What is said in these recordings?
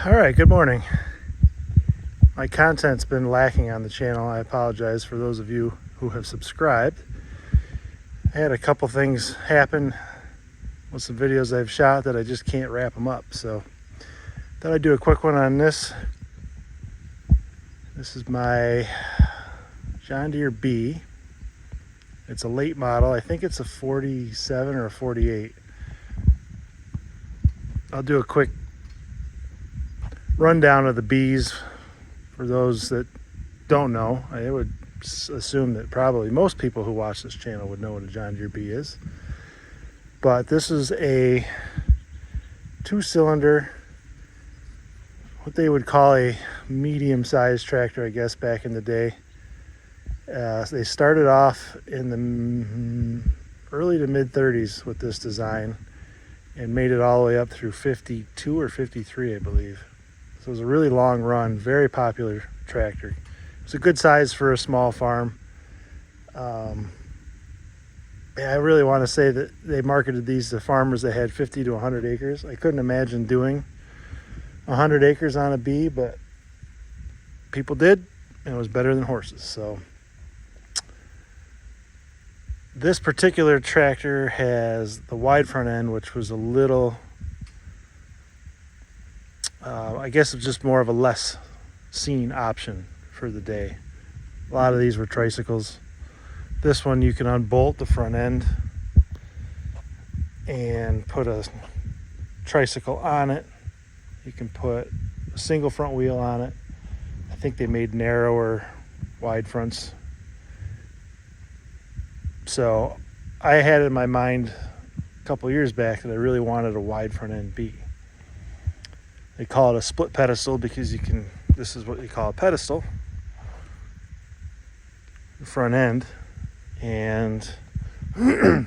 All right, good morning. My content's been lacking on the channel. I apologize for those of you who have subscribed. I had a couple things happen with some videos I've shot that I just can't wrap them up. So thought I'd do a quick one on this. This is my John Deere B. It's a late model. I think it's a 47 or a 48. I'll do a quick rundown of the Bs for those that don't know. I would assume that probably most people who watch this channel would know what a John Deere B is. But this is a two-cylinder, what they would call a medium-sized tractor, I guess, back in the day. They started off in the early to mid-30s with this design and made it all the way up through 52 or 53, I believe. So it was a really long run, very popular tractor. It's a good size for a small farm. I really want to say that they marketed these to farmers that had 50 to 100 acres. I couldn't imagine doing 100 acres on a B, but people did, and it was better than horses. So this particular tractor has the wide front end, which was a little, I guess it's just more of a less seen option for the day. A lot of these were tricycles. This one you can unbolt the front end and put a tricycle on it. You can put a single front wheel on it. I think they made narrower wide fronts. So I had it in my mind a couple years back that I really wanted a wide front end B. They call it a split pedestal because you can, this is what you call a pedestal, the front end, and a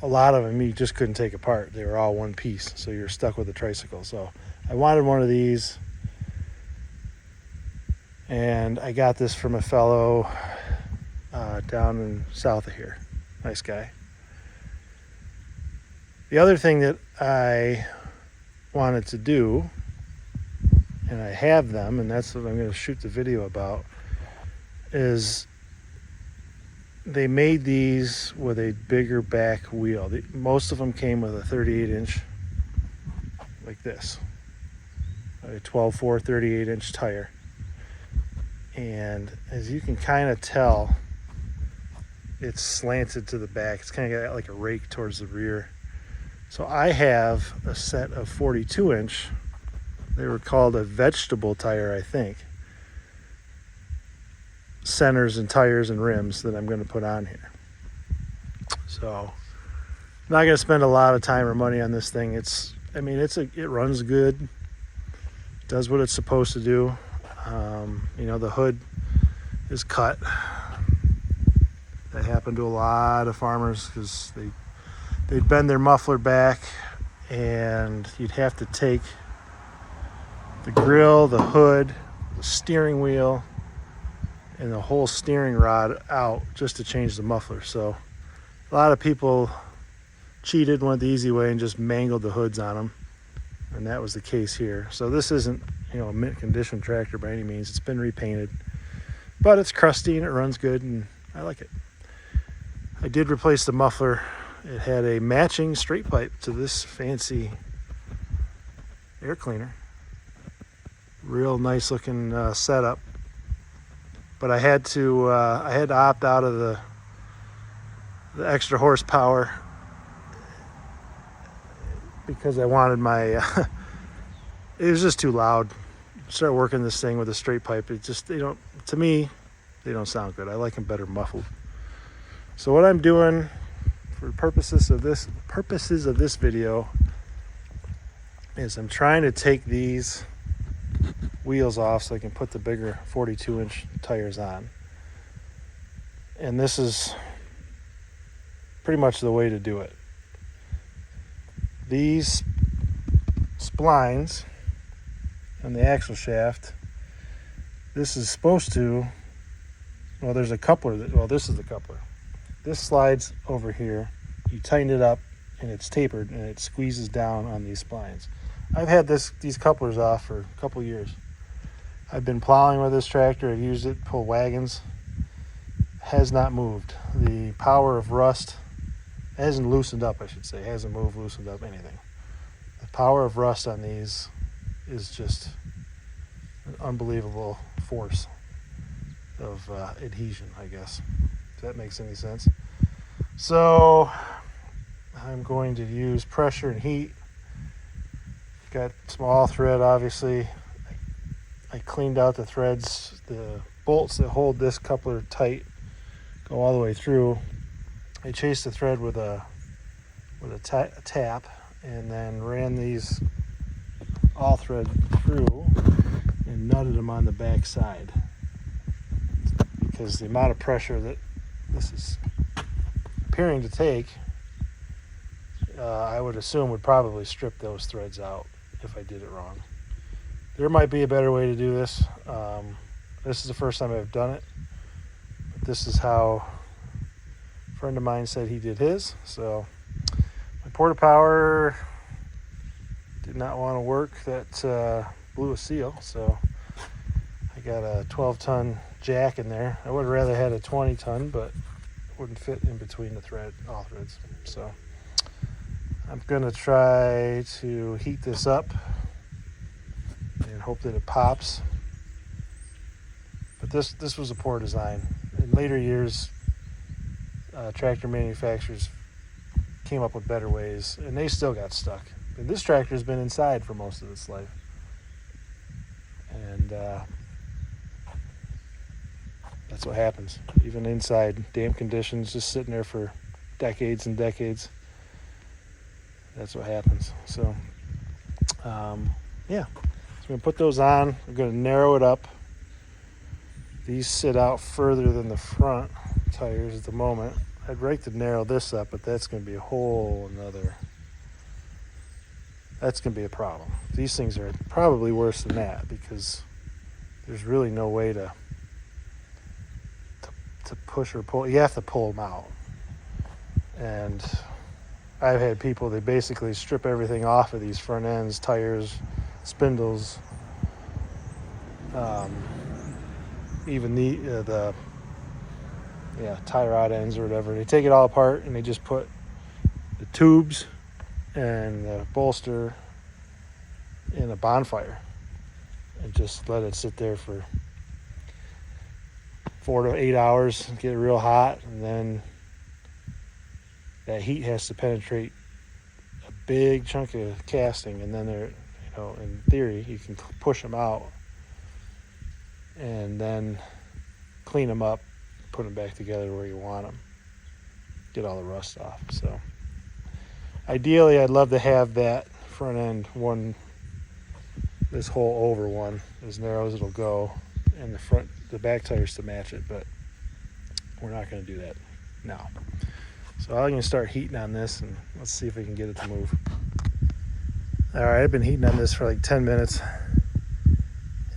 lot of them you just couldn't take apart. They were all one piece, so you're stuck with a tricycle. So I wanted one of these, and I got this from a fellow down in south of here. Nice guy. The other thing that I wanted to do, and I have them, and that's what I'm going to shoot the video about, is they made these with a bigger back wheel. Most of them came with a 38-inch like this, a 12.4 38-inch tire, and as you can kind of tell, it's slanted to the back. It's kind of got like a rake towards the rear. So I have a set of 42-inch. They were called a vegetable tire, I think. Centers and tires and rims that I'm going to put on here. So I'm not going to spend a lot of time or money on this thing. It runs good. Does what it's supposed to do. The hood is cut. That happened to a lot of farmers because they'd bend their muffler back, and you'd have to take the grill, the hood, the steering wheel, and the whole steering rod out just to change the muffler. So a lot of people cheated, went the easy way, and just mangled the hoods on them, and that was the case here. So this isn't, a mint condition tractor by any means. It's been repainted, but it's crusty and it runs good, and I like it. I did replace the muffler. It had a matching straight pipe to this fancy air cleaner. Real nice looking setup. But I had to opt out of the extra horsepower because I wanted my it was just too loud. Start working this thing with a straight pipe. To me, they don't sound good. I like them better muffled. So what I'm doing for purposes of this video is I'm trying to take these wheels off so I can put the bigger 42-inch tires on. And this is pretty much the way to do it. These splines on the axle shaft, this is supposed to, there's a coupler this is the coupler. This slides over here, you tighten it up, and it's tapered, and it squeezes down on these splines. I've had these couplers off for a couple years. I've been plowing with this tractor. I've used it to pull wagons. Has not moved. The power of rust hasn't loosened up, I should say. Hasn't moved, loosened up, anything. The power of rust on these is just an unbelievable force of adhesion, I guess. If that makes any sense. So I'm going to use pressure and heat. Got small thread, obviously. I cleaned out the threads. The bolts that hold this coupler tight go all the way through. I chased the thread with a tap, and then ran these all thread through and nutted them on the back side, because the amount of pressure that this is appearing to take, I would assume would probably strip those threads out if I did it wrong. There might be a better way to do this. This is the first time I've done it, but this is how a friend of mine said he did his. So my porta power did not want to work. That blew a seal, so I got a 12-ton jack in there. I would have rather had a 20-ton, but it wouldn't fit in between the all threads. So I'm gonna try to heat this up and hope that it pops. But this was a poor design. In later years, tractor manufacturers came up with better ways, and they still got stuck. And this tractor's been inside for most of its life, and that's what happens. Even inside, damp conditions, just sitting there for decades and decades. That's what happens. So, yeah. So I'm going to put those on. I'm going to narrow it up. These sit out further than the front tires at the moment. I'd like to narrow this up, but that's going to be a whole another... That's going to be a problem. These things are probably worse than that, because there's really no way to push or pull. You have to pull them out. And I've had people, they basically strip everything off of these front ends, tires, spindles, even the tie rod ends or whatever. They take it all apart and they just put the tubes and the bolster in a bonfire and just let it sit there for 4 to 8 hours and get real hot, and then that heat has to penetrate a big chunk of casting, and then they're, in theory, you can push them out and then clean them up, put them back together where you want them, get all the rust off. So ideally, I'd love to have that front end one, this whole over one, as narrow as it'll go, and the back tires to match it, but we're not going to do that now. So I'm going to start heating on this, and let's see if we can get it to move. All right, I've been heating on this for like 10 minutes,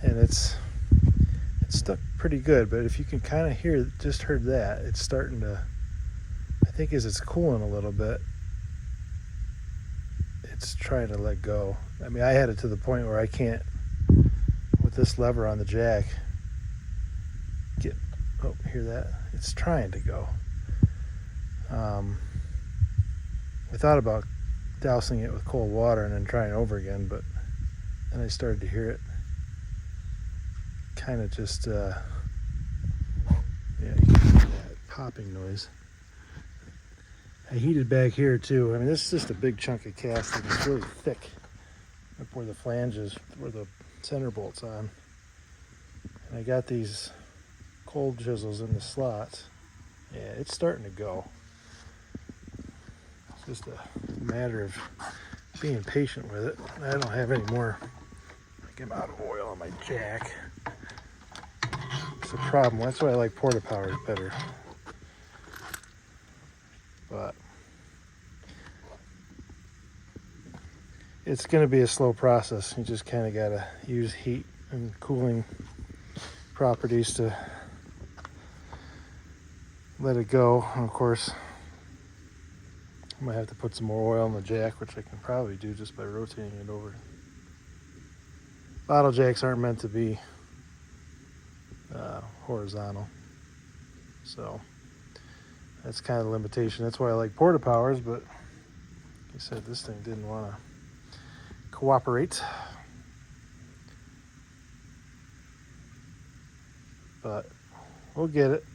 and it's stuck pretty good, but if you can kind of hear, just heard that, it's starting to, I think as it's cooling a little bit, it's trying to let go. I mean, I had it to the point where I can't, with this lever on the jack, hear that? It's trying to go. I thought about dousing it with cold water and then trying over again, but then I started to hear it kind of just, you can hear that popping noise. I heated back here too. I mean, this is just a big chunk of casting. It's really thick up where the flange is, where the center bolt's on. And I got these cold chisels in the slots. Yeah, it's starting to go. It's just a matter of being patient with it. I don't have any more. I'm out of oil on my jack. It's a problem. That's why I like porta powers better. But it's going to be a slow process. You just kind of got to use heat and cooling properties to let it go. And of course, I might have to put some more oil in the jack, which I can probably do just by rotating it over Bottle jacks aren't meant to be horizontal, so that's kind of the limitation. That's why I like porta powers, but like I said, this thing didn't want to cooperate. But we'll get it.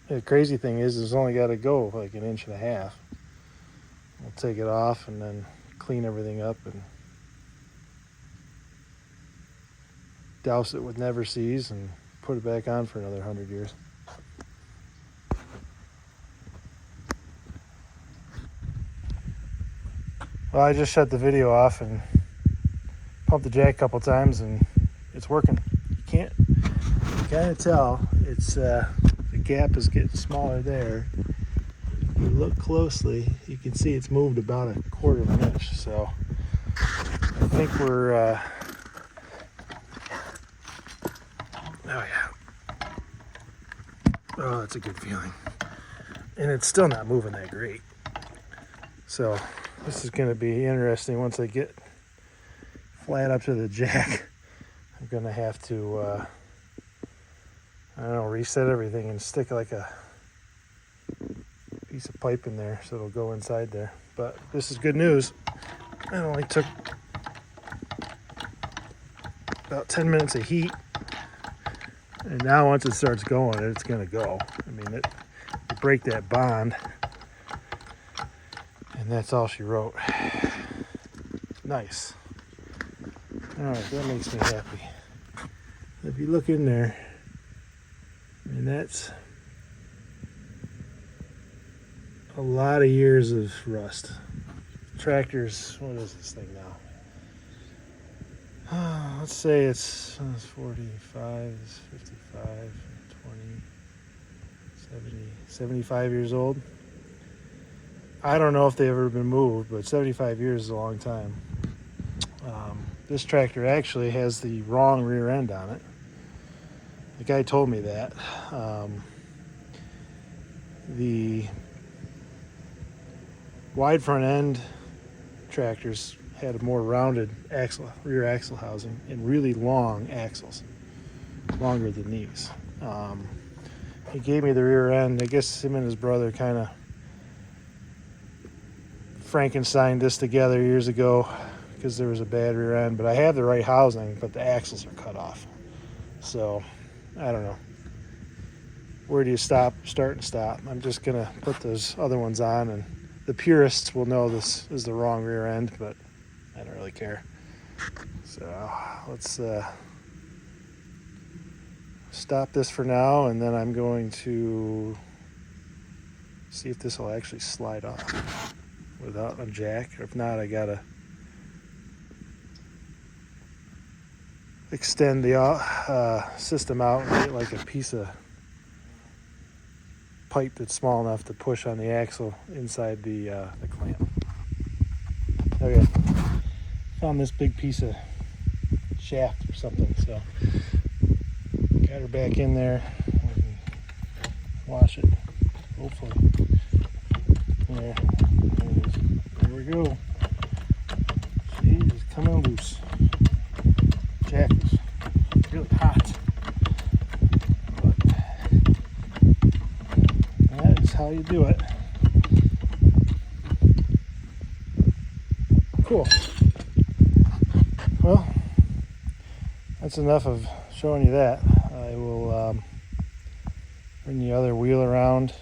The crazy thing is, it's only got to go like 1.5 inches. We'll take it off and then clean everything up and douse it with Never Seas and put it back on for another 100 years. Well, I just shut the video off and pumped the jack a couple times, and it's working. You can't kind of tell it's the gap is getting smaller there. If you look closely, you can see it's moved about 1/4 inch. So I think we're oh yeah, oh, that's a good feeling. And it's still not moving that great. So this is going to be interesting. Once I get flat up to the jack, I'm going to have to I don't know, reset everything and stick like a piece of pipe in there so it'll go inside there. But this is good news. It only took about 10 minutes of heat, and now once it starts going, it's going to go. I mean, you break that bond, and that's all she wrote. Nice. All right, that makes me happy. If you look in there, and that's a lot of years of rust. Tractors, what is this thing now? Let's say it's 45, it's 55, 20, 70, 75 years old. I don't know if they've ever been moved, but 75 years is a long time. This tractor actually has the wrong rear end on it. The guy told me that. The wide front end tractors had a more rounded rear axle housing, and really long axles, longer than these. He gave me the rear end. I guess him and his brother kind of Frankensteined this together years ago because there was a bad rear end, but I have the right housing, but the axles are cut off. So I don't know. Where do you start and stop? I'm just gonna put those other ones on, and the purists will know this is the wrong rear end, but I don't really care. So let's stop this for now, and then I'm going to see if this will actually slide off without a jack. If not, I gotta extend the system out and get like a piece of pipe that's small enough to push on the axle inside the clamp. Okay, found this big piece of shaft or something, so got her back in there. We can wash it, hopefully. There it is. There we go. She is coming loose. Jack is really hot. But that is how you do it. Cool. Well, that's enough of showing you that. I will bring the other wheel around.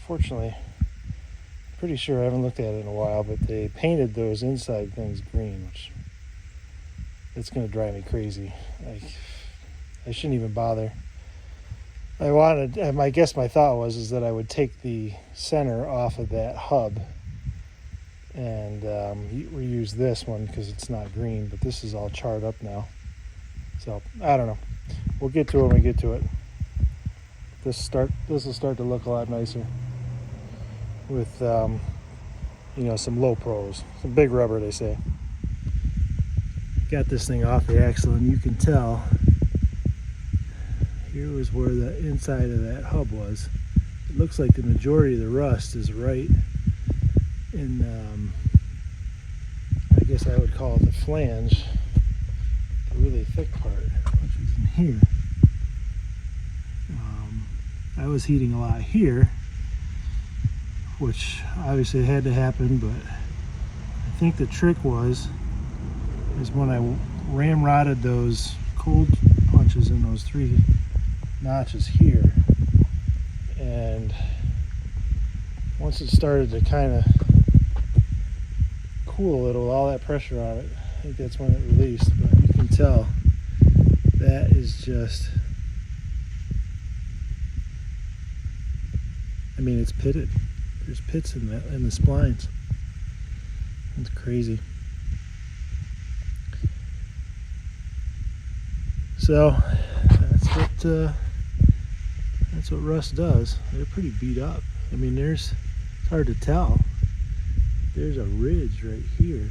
Fortunately, pretty sure I haven't looked at it in a while, but they painted those inside things green, which it's going to drive me crazy. I shouldn't even bother. I guess my thought was that I would take the center off of that hub and reuse this one because it's not green, but this is all charred up now. So I don't know. We'll get to it when we get to it. This will start to look a lot nicer with some low pros, some big rubber, they say. Got this thing off the axle, and you can tell here was where the inside of that hub was. It looks like the majority of the rust is right in I guess I would call it the flange. the really thick part, which is in here. I was heating a lot here, which obviously had to happen, but I think the trick is when I ramrodded those cold punches in those 3 notches here, and once it started to kind of cool a little, all that pressure on it, I think that's when it released. But you can tell that is just, I mean, it's pitted. There's pits in the splines. It's crazy. So that's what rust does. They're pretty beat up. I mean, it's hard to tell. There's a ridge right here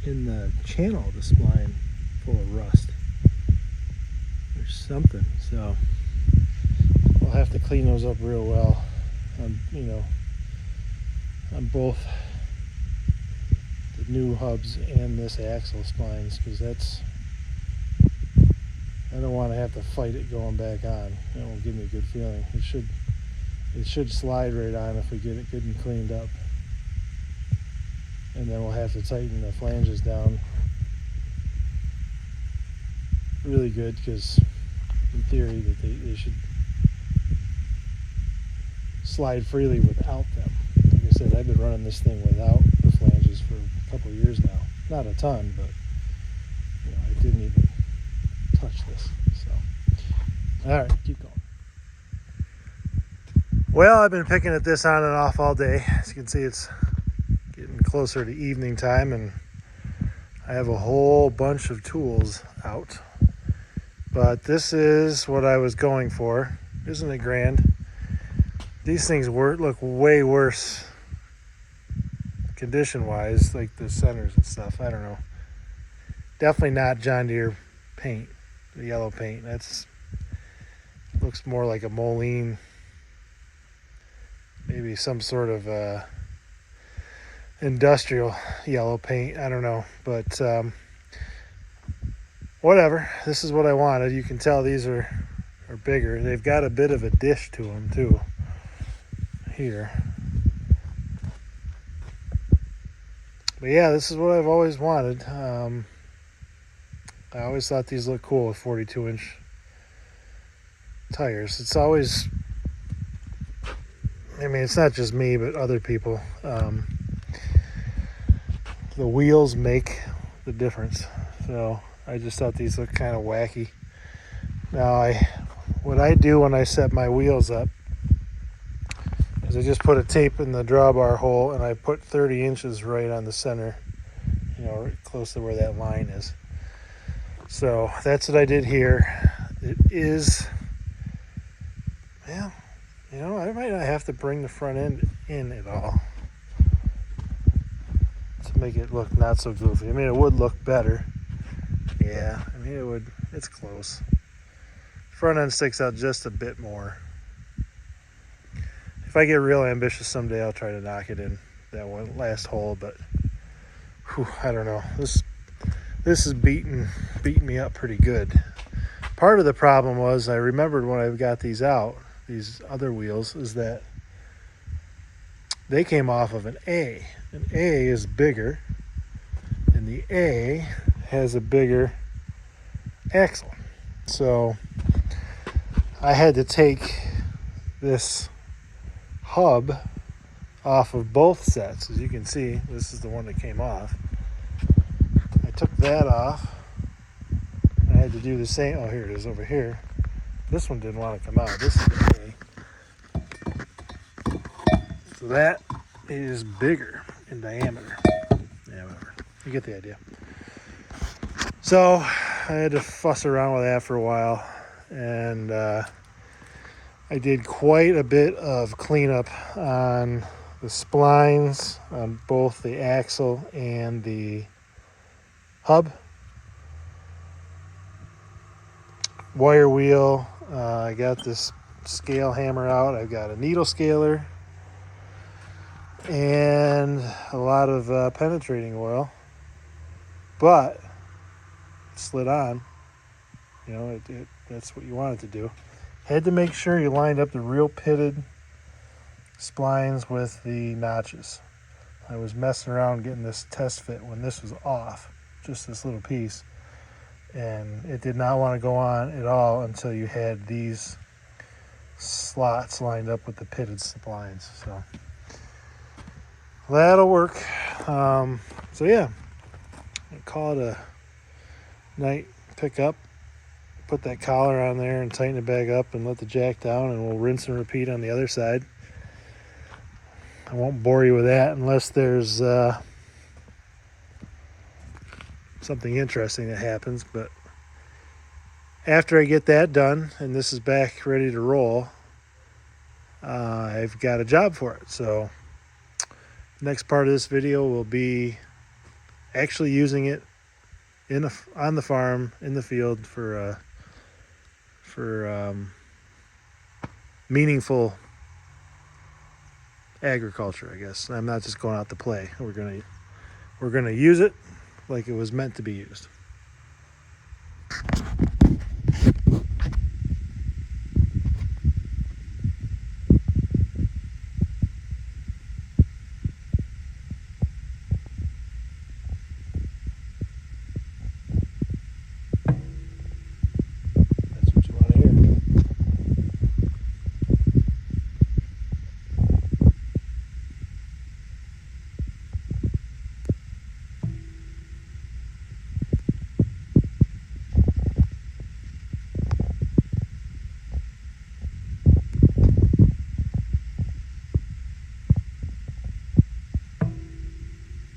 in the channel of the spline full of rust. There's something. So we'll have to clean those up real well on, on both the new hubs and this axle splines, because I don't want to have to fight it going back on. That won't give me a good feeling. It should slide right on if we get it good and cleaned up. And then we'll have to tighten the flanges down really good, because in theory that they should slide freely without them. Like I said, I've been running this thing without the flanges for a couple of years now. Not a ton, but I didn't even touch this. So, all right, keep going. Well, I've been picking at this on and off all day. As you can see, it's getting closer to evening time, and I have a whole bunch of tools out. But this is what I was going for. Isn't it grand? These things look way worse condition-wise, like the centers and stuff. I don't know. Definitely not John Deere paint, the yellow paint. Looks more like a Moline, maybe some sort of industrial yellow paint. I don't know, but whatever. This is what I wanted. You can tell these are bigger. They've got a bit of a dish to them too here. But yeah, this is what I've always wanted. I always thought these looked cool with 42-inch tires. It's always, I mean, it's not just me, but other people. The wheels make the difference. So I just thought these looked kind of wacky. Now, what I do when I set my wheels up is I just put a tape in the drawbar hole, and I put 30 inches right on the center, right close to where that line is. So that's what I did here. It is, well, I might not have to bring the front end in at all to make it look not so goofy. I mean, it would look better. Yeah, I mean, it would. It's close. Front end sticks out just a bit more. If I get real ambitious someday, I'll try to knock it in that one last hole, but I don't know. This is beating me up pretty good. Part of the problem was, I remembered when I got these out, these other wheels, is that they came off of an A. An A is bigger, and the A has a bigger axle. So I had to take this hub off of both sets. As you can see, this is the one that came off. I took that off. I had to do the same. Oh, here it is over here. This one didn't want to come out. This is the A. So that is bigger in diameter. Yeah, whatever. You get the idea. So I had to fuss around with that for a while, and I did quite a bit of cleanup on the splines on both the axle and the hub. Wire wheel, I got this scale hammer out. I've got a needle scaler and a lot of penetrating oil. But slid on. You know, that's what you want it to do. Had to make sure you lined up the real pitted splines with the notches. I was messing around getting this test fit when this was off, just this little piece, and it did not want to go on at all until you had these slots lined up with the pitted splines. So that'll work. So yeah, I call it a night pickup. Put that collar on there and tighten it back up and let the jack down, and we'll rinse and repeat on the other side. I won't bore you with that unless there's something interesting that happens. But after I get that done and this is back ready to roll, I've got a job for it. So the next part of this video will be actually using it on the farm, in the field for meaningful agriculture, I guess. I'm not just going out to play. We're gonna use it like it was meant to be used. That's what you want to hear.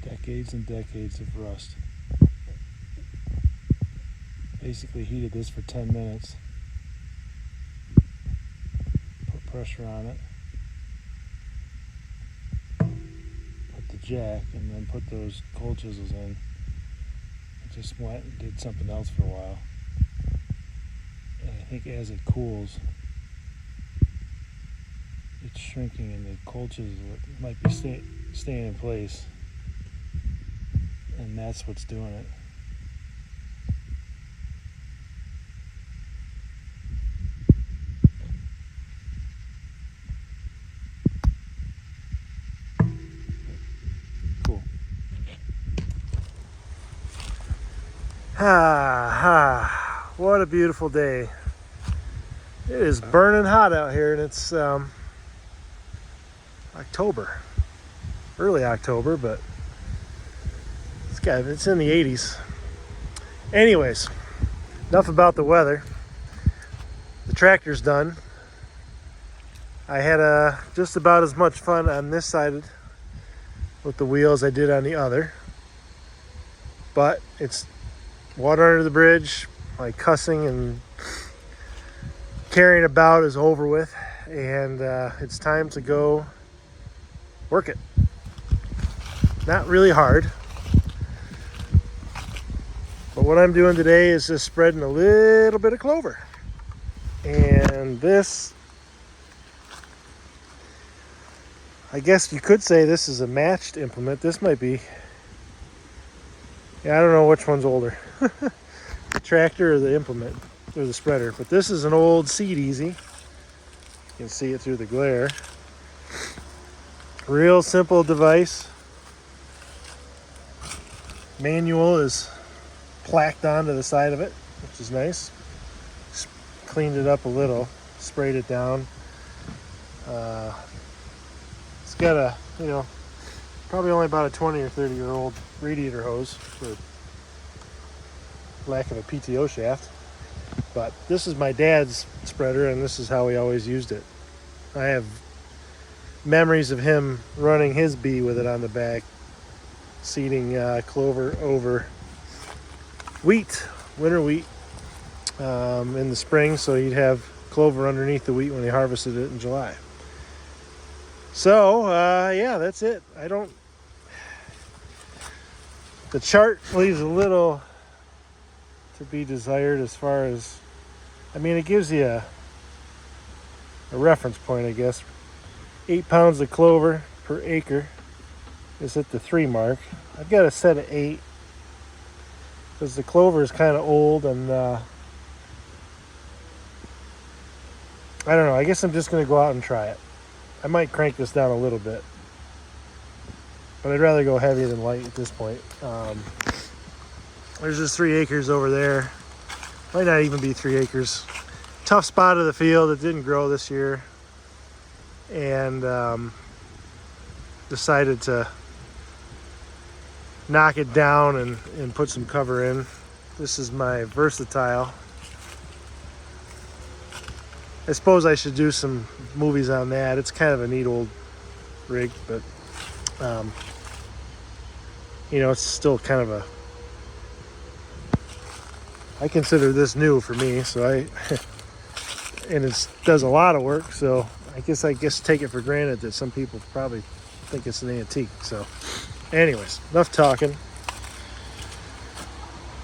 Decades and decades of rust. Basically heated this for 10 minutes. Put pressure on it. Put the jack, and then put those cold chisels in. I just went and did something else for a while. And I think as it cools, it's shrinking, and the cold chisels might be staying in place. And that's what's doing it. Cool. What a beautiful day. It is burning hot out here, and it's October. Early October, but it's in the 80s. Anyways, enough about the weather. The tractor's done. I had just about as much fun on this side with the wheels I did on the other. But it's water under the bridge. My cussing and carrying about is over with, and it's time to go work it. Not really hard. But what I'm doing today is just spreading a little bit of clover. And this, I guess you could say this is a matched implement. This might be, I don't know which one's older. The tractor or the implement, or the spreader. But this is an old Seed Easy. You can see it through the glare. Real simple device. Manual is plaqued onto the side of it, which is nice. Cleaned it up a little, sprayed it down. It's got a, probably only about a 20 or 30 year old radiator hose, for lack of a PTO shaft. But this is my dad's spreader, and this is how he always used it. I have memories of him running his B with it on the back, seeding clover over wheat, winter wheat, in the spring, so he'd have clover underneath the wheat when he harvested it in July. So yeah, that's it. The chart leaves a little to be desired as far as, it gives you a reference point, I guess. 8 pounds of clover per acre is at the 3 mark. I've got a set of 8. because the clover is kind of old, and I don't know. I guess I'm just going to go out and try it. I might crank this down a little bit, but I'd rather go heavy than light at this point. There's just 3 acres over there. Might not even be 3 acres. Tough spot of the field. It didn't grow this year, and decided to knock it down and put some cover in. This is my versatile. I suppose I should do some movies on that. It's kind of a neat old rig, but you know, it's still kind of a, I consider this new for me, so and it does a lot of work, so I guess take it for granted that some people probably think it's an antique. So anyways, enough talking.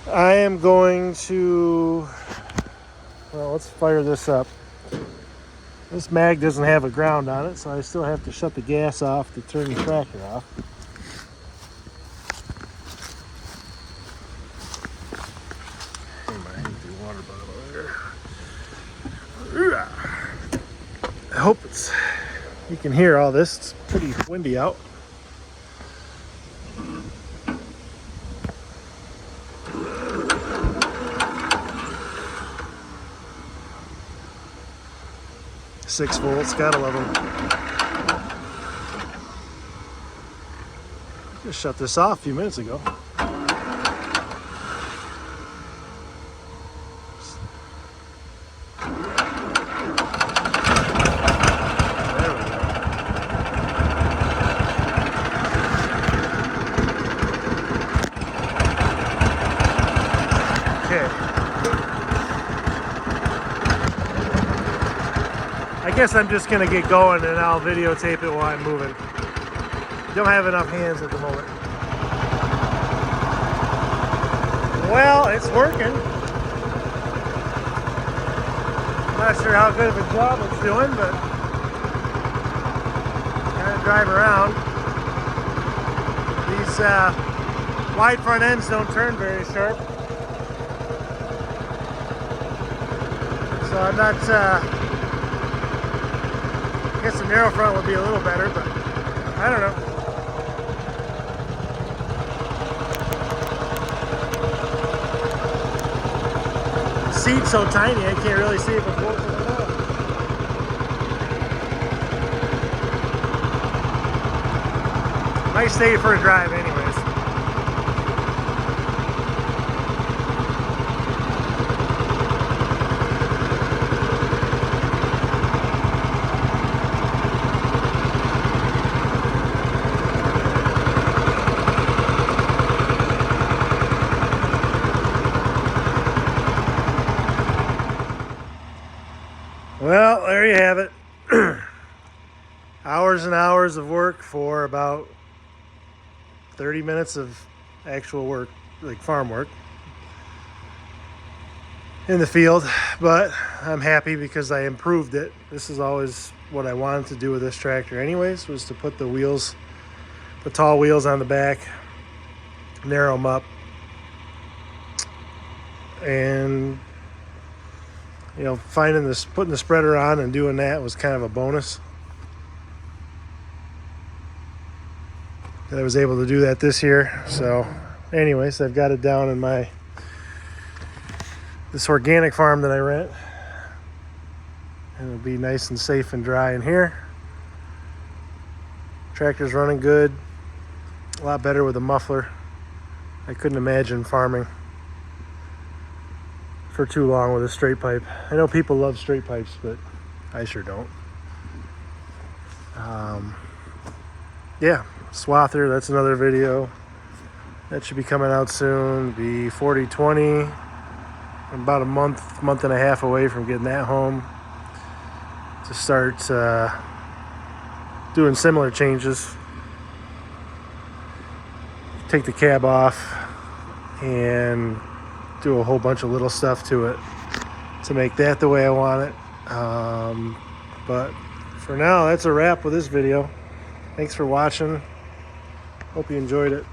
I am going to, well, let's fire this up. This mag doesn't have a ground on it, so I still have to shut the gas off to turn the tractor off. My empty water bottle there. I hope you can hear all this. It's pretty windy out. Six volts, gotta love them. Just shut this off a few minutes ago. There we go. Okay. I guess I'm just gonna get going and I'll videotape it while I'm moving. Don't have enough hands at the moment. Well, it's working. I'm not sure how good of a job it's doing, but kind of drive around. These wide front ends don't turn very sharp, so I'm not. I guess the narrow front would be a little better, but I don't know. The seat's so tiny, I can't really see if it's working or not. Might stay for a drive anyways. Well, there you have it. Hours and hours of work for about 30 minutes of actual work, like farm work in the field, but I'm happy because I improved it. This is always what I wanted to do with this tractor anyways, was to put the wheels, the tall wheels on the back, narrow them up, and you know, finding this, putting the spreader on and doing that was kind of a bonus. That I was able to do that this year. So anyways, I've got it down in this organic farm that I rent. And it'll be nice and safe and dry in here. Tractor's running good. A lot better with a muffler. I couldn't imagine farming for too long with a straight pipe. I know people love straight pipes, but I sure don't. Yeah, swather, that's another video. That should be coming out soon. Be 4020. I'm about a month and a half away from getting that home to start doing similar changes. Take the cab off and do a whole bunch of little stuff to it to make that the way I want it. But for now, that's a wrap with this video. Thanks for watching. Hope you enjoyed it.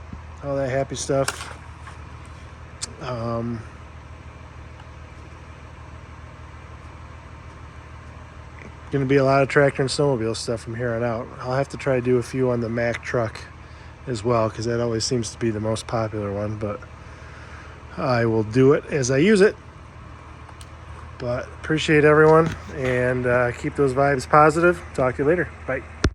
All that happy stuff. Going to be a lot of tractor and snowmobile stuff from here on out. I'll have to try to do a few on the Mack truck as well, because that always seems to be the most popular one, but I will do it as I use it. But appreciate everyone, and keep those vibes positive. Talk to you later. Bye.